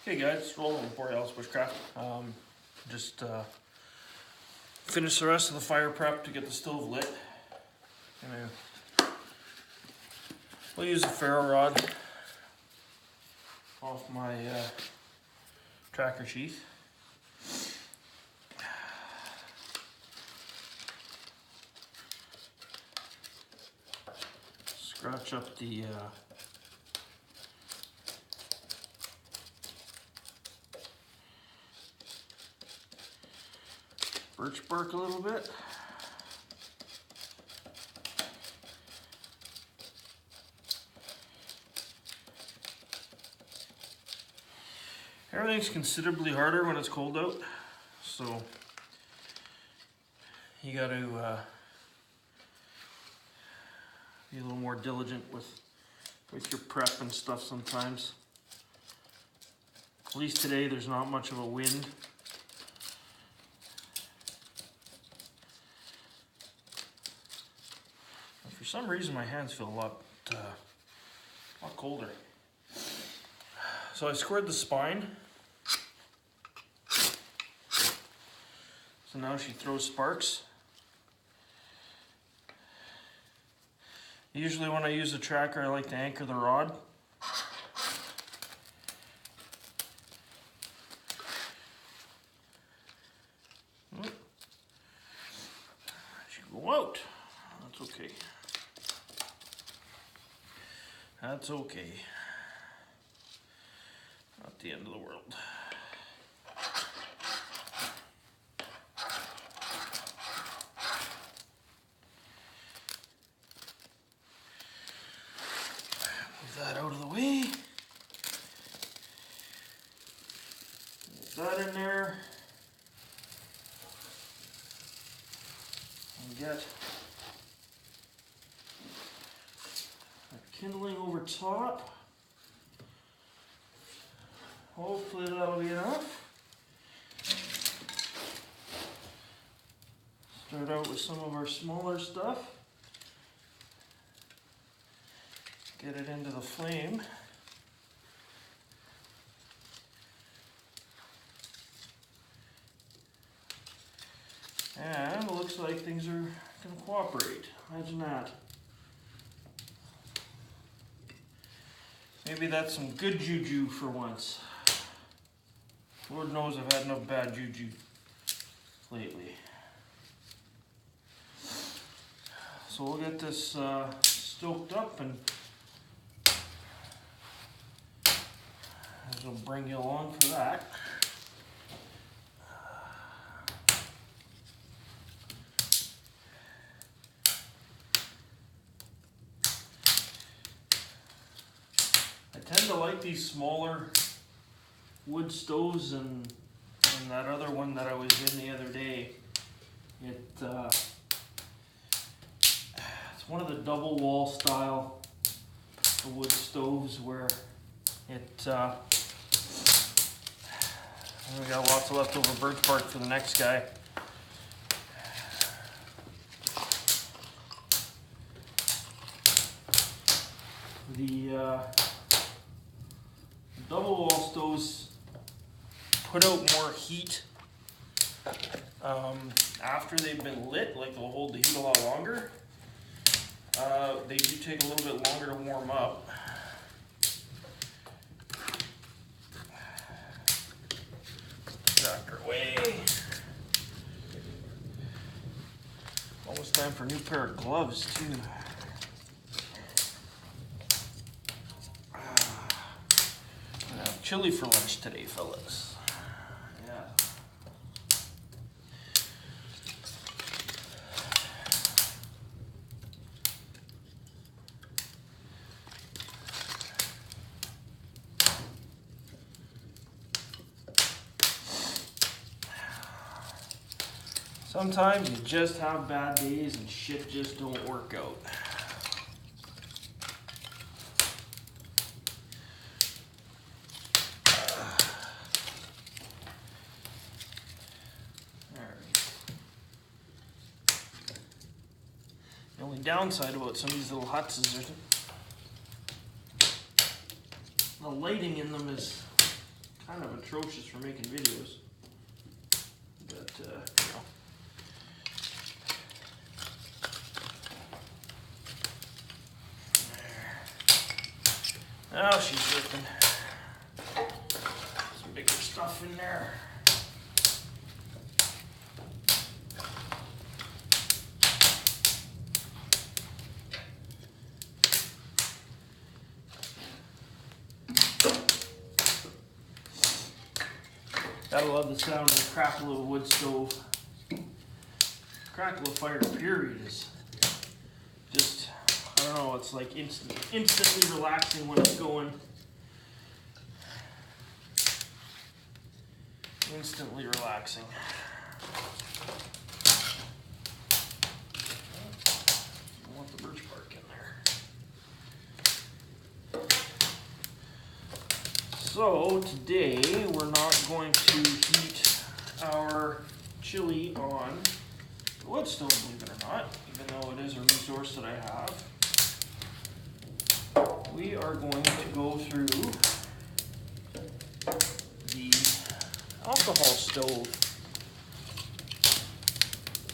Hey guys, Roland with Borealis Bushcraft. Just finish the rest of the fire prep to get the stove lit. We'll use a ferro rod off my tracker sheath. Scratch up the birch bark a little bit. Everything's considerably harder when it's cold out, so you got to be a little more diligent with your prep and stuff sometimes. At least today there's not much of a wind. And for some reason my hands feel a lot colder. So I squared the spine. So now she throws sparks. Usually when I use a tracker, I like to anchor the rod. She go out. That's okay. That's okay. Not the end of the world. Move that out of the way. Move that in there. And get kindling over top. Hopefully that'll be enough. Start out with some of our smaller stuff. Get it into the flame. And it looks like things are going to cooperate. Imagine that. Maybe that's some good juju for once. Lord knows I've had enough bad juju lately. So we'll get this stoked up and I'll bring you along for that. I tend to like these smaller wood stoves and that other one that I was in the other day. It's one of the double wall style wood stoves where it we got lots of leftover birch bark for the next guy. The double wall stoves put out more heat after they've been lit, like they'll hold the heat a lot longer. They do take a little bit longer to warm up. Tractor away. Almost time for a new pair of gloves too. Gonna have chili for lunch today, fellas. Yeah. Sometimes you just have bad days and shit just don't work out. The only downside about some of these little huts is the lighting in them is kind atrocious for making videos. But, you know. There. Now she's working. Some bigger stuff in there. Gotta love the sound of the crackle of a wood stove. Crackle of fire, period, is just, I don't know, it's like instantly relaxing when it's going. Instantly relaxing. I want the birch bark in there. So today we're not going to heat our chili on the wood stove, believe it or not, even though it is a resource that I have. We are going to go through the alcohol stove.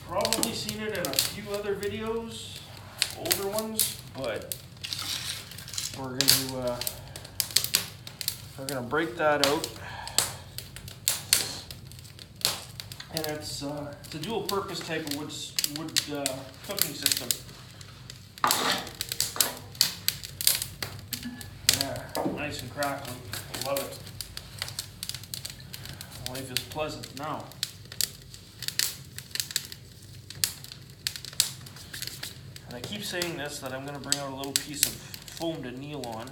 Probably seen it in a few other videos, older ones, but we're gonna break that out. And it's a dual purpose type of wood cooking system. Yeah, nice and crackling. I love it. Life is pleasant now. And I keep saying this, that I'm going to bring out a little piece of foam to kneel on.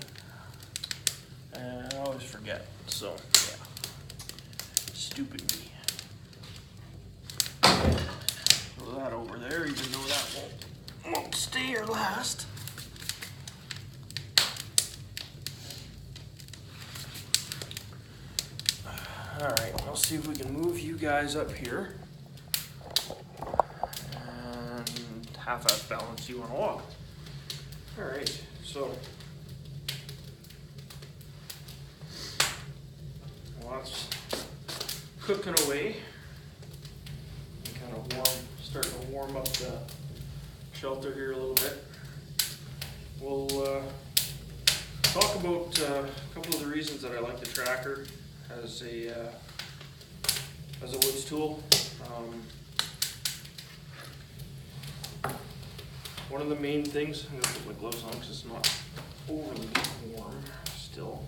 And I always forget. So, yeah. Stupid me. Throw that over there, even though that won't stay or last. Alright, I'll see if we can move you guys up here. And half-ass balance you on a log. Alright, so while that's cooking away, kind of starting to warm up the shelter here a little bit. We'll talk about a couple of the reasons that I like the tracker as a woods tool. One of the main things, I'm going to put my gloves on because it's not overly warm still.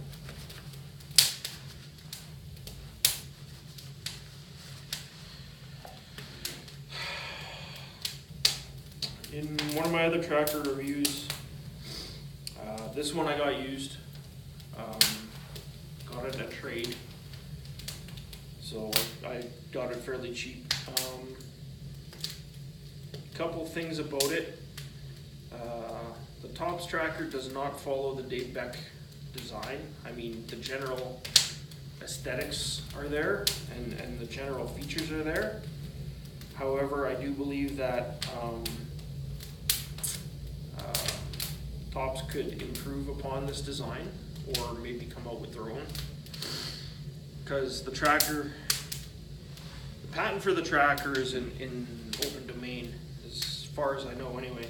In one of my other tracker reviews, this one I got used, got it at trade, so I got it fairly cheap. Couple things about it. The Tops tracker does not follow the Dave Beck design. I mean, the general aesthetics are there and the general features are there. However, I do believe that Tops could improve upon this design or maybe come out with their own. Because the tracker, the patent for the tracker is in open domain, as far as I know anyway.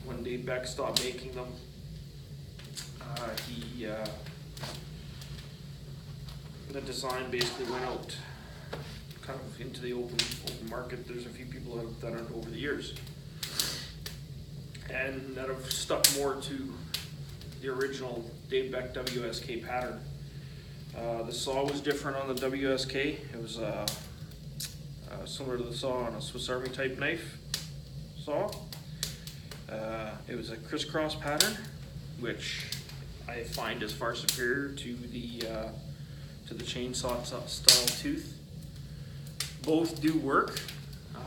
When Dave Beck stopped making them, the design basically went out kind of into the open market. There's a few people that have done it over the years, and that have stuck more to the original Dave Beck WSK pattern. The saw was different on the WSK. It was similar to the saw on a Swiss Army type knife saw. It was a crisscross pattern, which I find is far superior to the chainsaw style tooth. Both do work.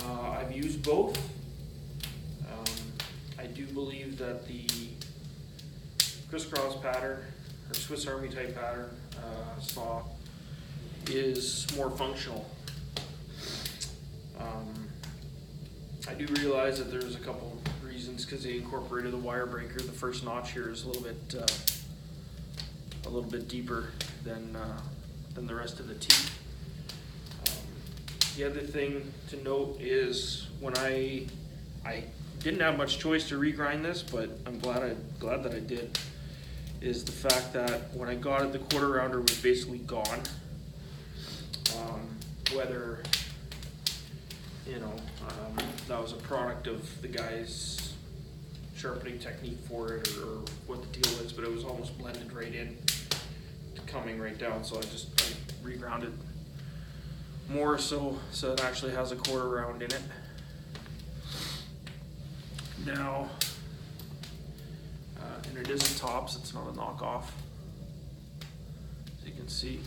I've used both. I do believe that the crisscross pattern or Swiss Army type pattern saw is more functional. I do realize that there's a couple reasons, because they incorporated the wire breaker. The first notch here is a little bit a little bit deeper than the rest of the teeth. The other thing to note is when I didn't have much choice to regrind this, but I'm glad that I did, is the fact that when I got it, the quarter rounder was basically gone. Whether, that was a product of the guy's sharpening technique for it or what the deal is, but it was almost blended right in, coming right down, so I reground it more so it actually has a quarter round in it. Now, and it is a Tops, it's not a knockoff, as you can see.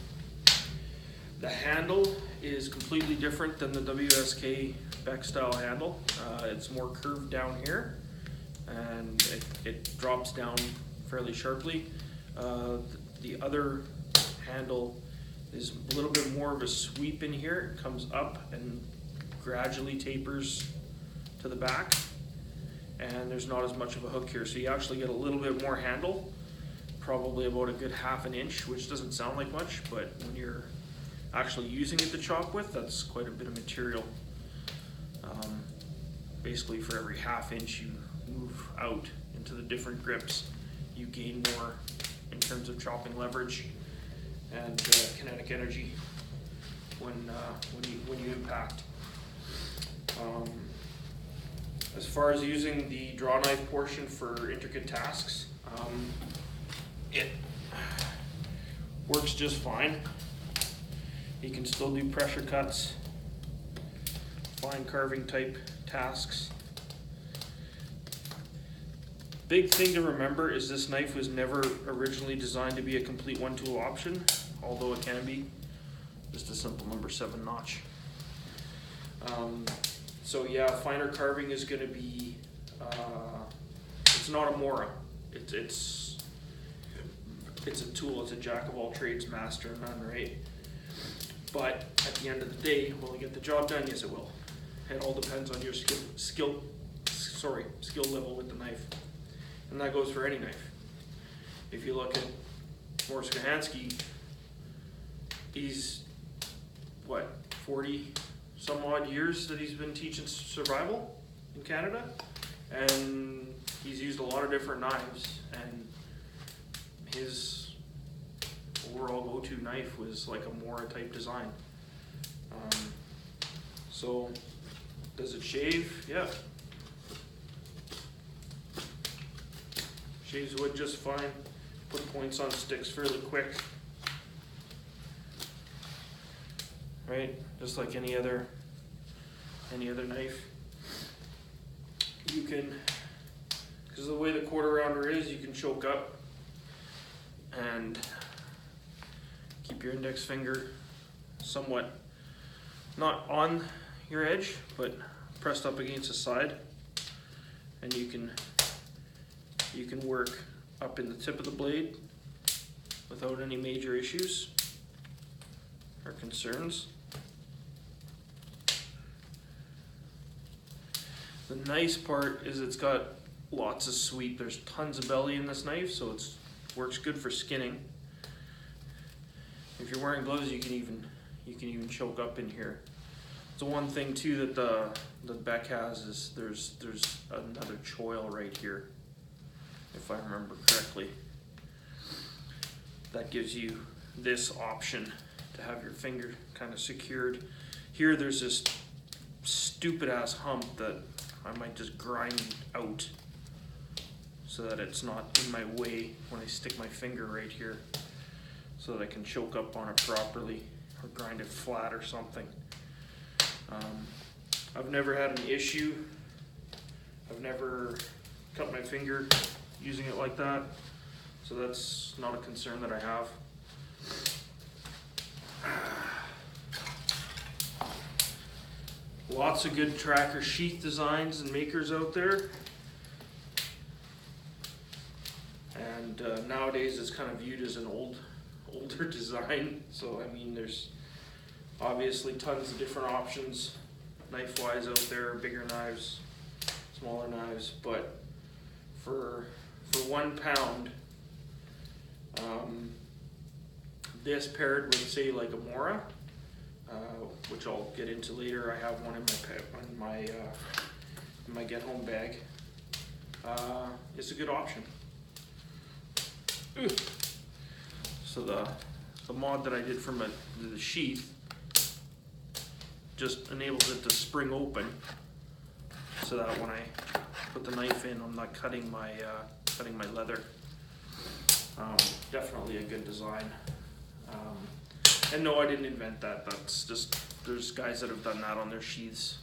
The handle is completely different than the WSK Beck style handle. It's more curved down here, and it drops down fairly sharply. The other handle is a little bit more of a sweep in here. It comes up and gradually tapers to the back, and there's not as much of a hook here, so you actually get a little bit more handle, probably about a good ½ an inch, which doesn't sound like much, but when you're actually using it to chop with, that's quite a bit of material. Basically for every ½ inch you move out into the different grips, you gain more in terms of chopping leverage and kinetic energy when you impact. As far as using the draw knife portion for intricate tasks, it works just fine. You can still do pressure cuts, fine carving type tasks. Big thing to remember is this knife was never originally designed to be a complete one tool option, although it can be. Just a simple number 7 notch. So yeah, finer carving is going to be, it's not a Mora. It's a tool, it's a jack of all trades, master of none, right? But at the end of the day, will it get the job done? Yes, it will. It all depends on your skill level with the knife. And that goes for any knife. If you look at Morris Kahansky, he's, 40 some odd years that he's been teaching survival in Canada, and he's used a lot of different knives, and his overall go-to knife was like a Mora type design. So does it shave? Yeah. Shaves wood just fine. Put points on sticks fairly quick. Right? Just like any other knife. You can, because of the way the quarter rounder is, you can choke up and keep your index finger somewhat not on your edge, but pressed up against the side, and you can work up in the tip of the blade without any major issues or concerns. The nice part is it's got lots of sweep. There's tons of belly in this knife, so it works good for skinning. If you're wearing gloves, you can even choke up in here. So one thing too that the Beck has is there's another choil right here, if I remember correctly. That gives you this option to have your finger kind of secured. Here there's this stupid ass hump that I might just grind out so that it's not in my way when I stick my finger right here, so that I can choke up on it properly or grind it flat or something. I've never had an issue. I've never cut my finger using it like that, so that's not a concern that I have. Lots of good tracker sheath designs and makers out there, and nowadays it's kind of viewed as an older design. So I mean, there's obviously tons of different options knife wise out there, bigger knives, smaller knives, but for £1, this paired with, say, like a Mora, which I'll get into later. I have one in my get home bag. It's a good option. So the mod that I did from the sheath just enables it to spring open, so that when I put the knife in, I'm not cutting my leather. Definitely a good design. And no, I didn't invent that. That's just, there's guys that have done that on their sheath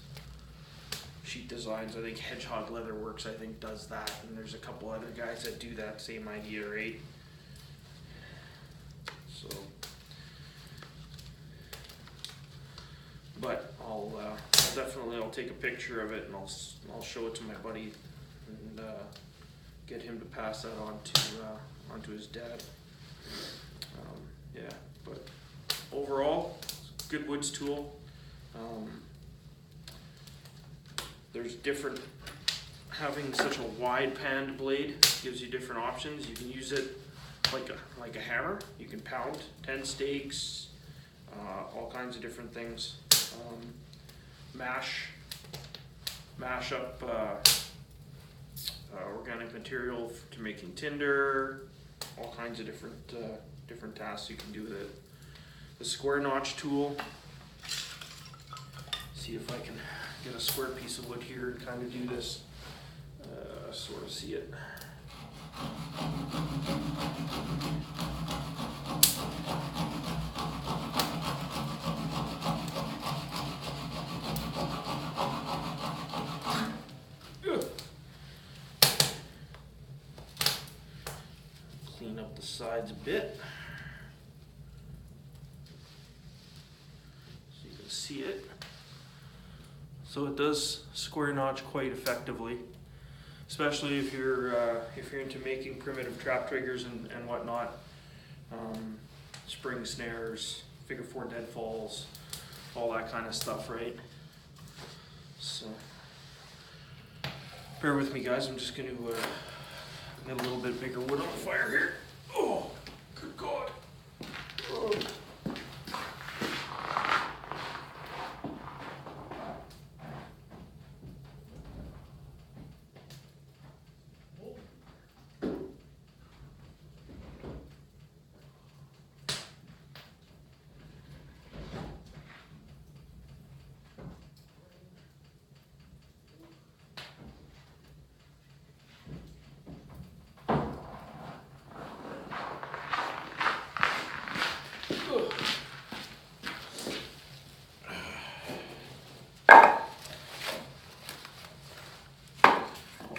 designs. I think Hedgehog Leather Works, I think, does that, and there's a couple other guys that do that same idea, right? So, but I'll take a picture of it, and I'll show it to my buddy and get him to pass that on to his dad. Yeah, but overall, good woods tool. There's different, having such a wide panned blade gives you different options. You can use it like a hammer. You can pound 10 steaks, all kinds of different things. Mash up organic material to making tinder. All kinds of different tasks you can do with it. The square notch tool. See if I can get a square piece of wood here and kind of do this. Sort of see it. Clean up the sides a bit so you can see it. So it does square notch quite effectively, especially if you're into making primitive trap triggers and whatnot. Spring snares, figure 4 deadfalls, all that kind of stuff, right? So bear with me, guys. I'm just going to get a little bit bigger wood on the fire here. Oh, good God. Oh.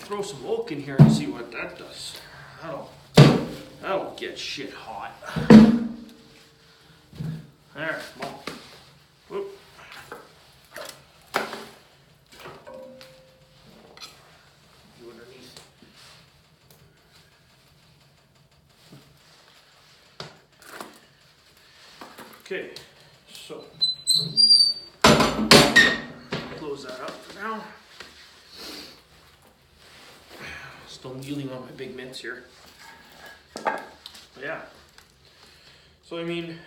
Throw some oak in here and see what that does. That'll get shit hot. There, come on. Whoop. You underneath. Okay, so close that up for now. Still kneeling on my big mints here. But yeah. So I mean,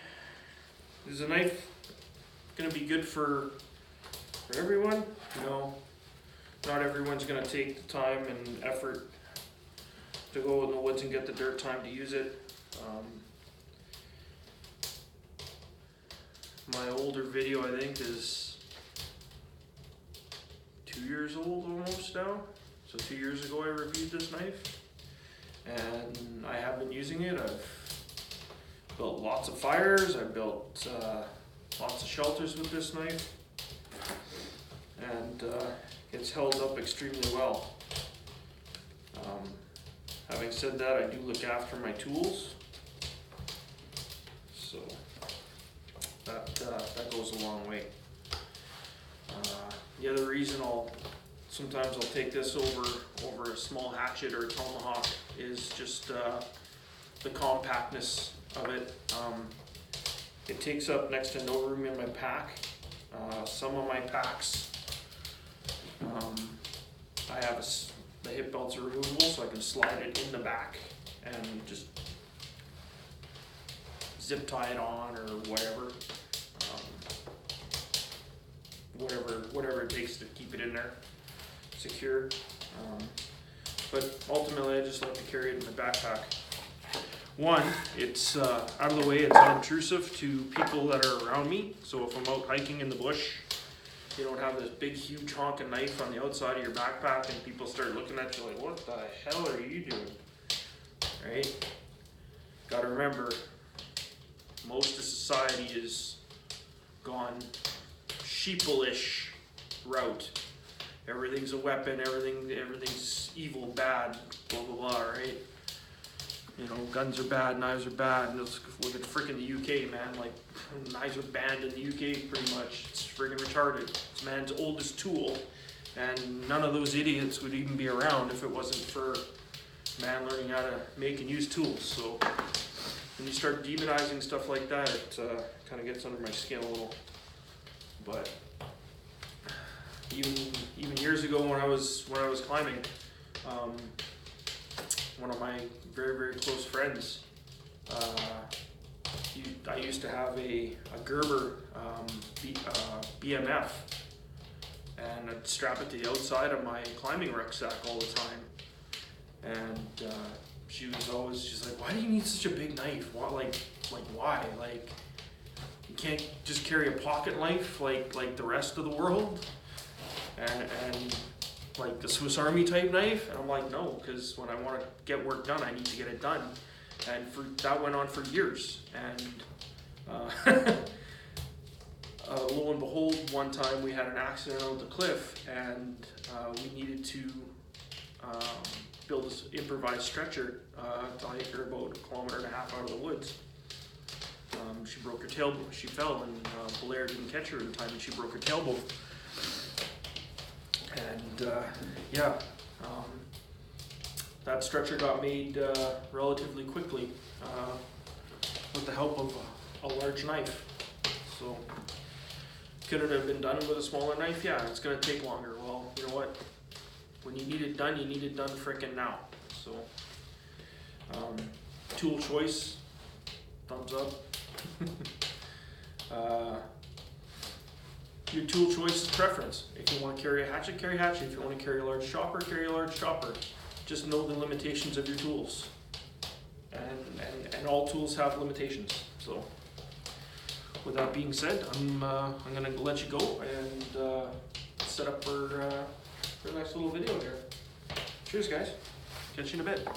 is a knife gonna be good for everyone? No. Not everyone's gonna take the time and effort to go in the woods and get the dirt time to use it. My older video, I think, is 2 years old almost now. So 2 years ago I reviewed this knife, and I have been using it. I've built lots of fires, I've built lots of shelters with this knife, and it's held up extremely well. Having said that, I do look after my tools, so that goes a long way. The other reason sometimes I'll take this over a small hatchet or a tomahawk is just the compactness of it. It takes up next to no room in my pack. Some of my packs, I have the hip belts are removable, so I can slide it in the back and just zip tie it on or whatever. Whatever it takes to keep it in there secure. But ultimately, I just like to carry it in my backpack. One, it's out of the way, it's unobtrusive to people that are around me. So if I'm out hiking in the bush, you don't have this big, huge honking knife on the outside of your backpack and people start looking at you like, what the hell are you doing? Right? Gotta remember, most of society is gone sheeplish route. Everything's a weapon, everything's evil, bad, blah, blah, blah, right? You know, guns are bad, knives are bad, and look at freaking the UK, man, like, knives are banned in the UK pretty much. It's friggin' retarded. It's man's oldest tool, and none of those idiots would even be around if it wasn't for man learning how to make and use tools. So, when you start demonizing stuff like that, it kind of gets under my skin a little. But even years ago when I was climbing, one of my very, very close friends, I used to have a Gerber BMF, and I'd strap it to the outside of my climbing rucksack all the time. And she's like, why do you need such a big knife? Why, why? Like, you can't just carry a pocket knife like the rest of the world? And like the Swiss Army type knife? And I'm like, no, because when I want to get work done, I need to get it done. And that went on for years. And lo and behold, one time we had an accident on the cliff, and we needed to build this improvised stretcher to hike her about 1.5 kilometers out of the woods. She broke her tailbone. She fell, and Blair didn't catch her in time, and she broke her tailbone. And that stretcher got made relatively quickly with the help of a large knife. So, could it have been done with a smaller knife? Yeah, it's going to take longer. Well, you know what? When you need it done frickin' now. So, tool choice, thumbs up. Your tool choice is preference. If you want to carry a hatchet, carry a hatchet. If you want to carry a large chopper, carry a large chopper. Just know the limitations of your tools. And all tools have limitations. So, with that being said, I'm gonna let you go and set up for the next little video here. Cheers, guys. Catch you in a bit.